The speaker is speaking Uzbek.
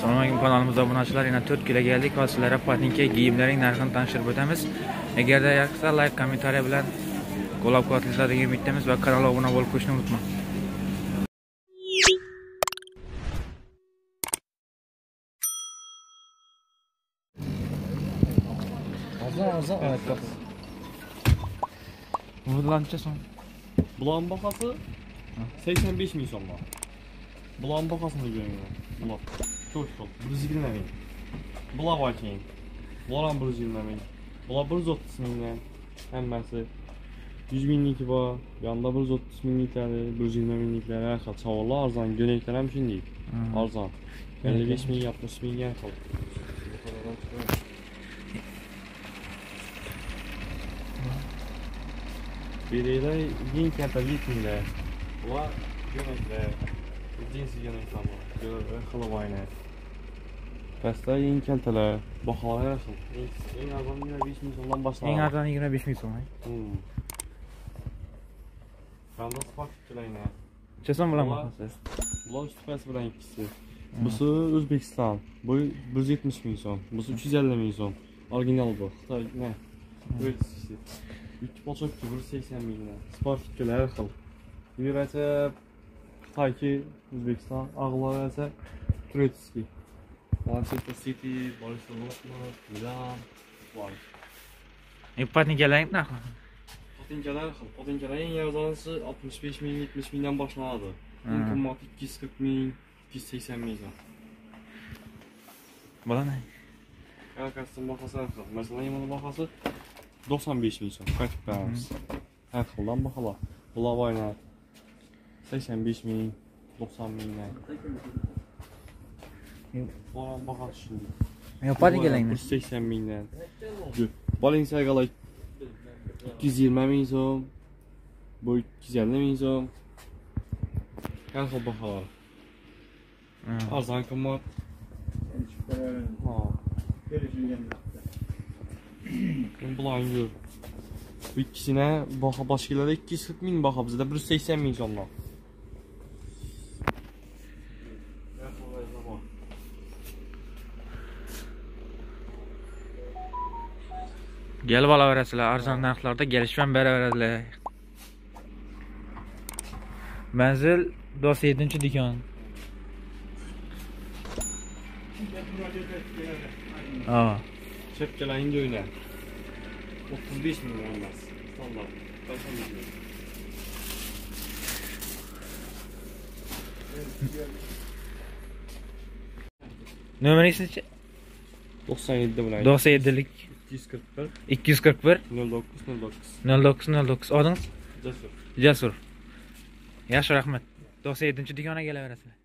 Assalomu alaykum kanalimizga obunachilar. Yana 4 kilo keldik. Hozir sizlarga patinka kiyimlarining narxini tanishtirib o'tamiz. Agarda yoqsa like, kommentariy bilan qo'llab-quvvatlaysizlar degan umiddamiz va kanalga obuna bo'lib qo'yishni unutmang. Azan aytdim. Bulancha so'ng. Bulan bahası 85 ming so'mlar. Bulan bahasını görüyorum. Bulan. Çok çok. 120 ming. Bulan var ki. Bulan 120 ming. Bulan 130 mingden. Hemmesi 100 minglik var. Yanda 130 minglikleri, 120 minglikleri her kadar çavallar arzan. Gönekler hem şimdi. Arzan. 55 ming, 60 ming yer kaldı. Bireyde yeni kente litminde. Var gönekler. Cinsi gönekler var. Gönekler kılıbayla. Pəsdə yeni kəltələr, baxalar hər şey. En azından 25 min sondan başlar. En azından 25 min son. Banda spark fikirləyinə. Çəsən bulan baxası. Bulan üstüpəsi bulan ikisi. Busu Özbekistan. Bu 170 min son. Busu 250 min son. Orijinal bu. Xitay nə? Üreticisi. 2,5 ki, 180 minlə. Spark fikirlər hər xil. Üretə Xitay ki, Özbekistan. Ağlar isə üreticisi. Manchester City, Barcelona, Milan, var. Patinkalar ne? Patinkalar en yazansı 65 min, 70 mindən başlanады. En qımmatı 240 min, 280 min. Bala ne? Hər kəsin baxası hər xil. Məsələn, yemənin baxası 95 min son. Qayıtıb bəyəniz. Hər xildən baxalar. Bula var 85 min, 90 minlə. Bulan baxası şimdi. Patinkalar ne? 180 minlə. Balenciaga 220 min son. Bu 250 min son. Hər xil baxalar. Arzan qımmat. Bulan gör. Bu ikisinə başqalara 240 min baxa, bizdə 180 min sonlar. Gelip alaverəsilər, arzan narxlarda gelişmən bərabərdirlər. Mənzil 97-ci dükkan. Aa. Çepkələyin göynə. 35 min olmaz. Standart. Başa bilmiyorum. Nömrəsi neçə? 97'de buna. 97'lik 241 241 09 09. Adınız? Cesur. Cesur. Yaxşı, rahmet. 97-ci dükana gələverəsilər.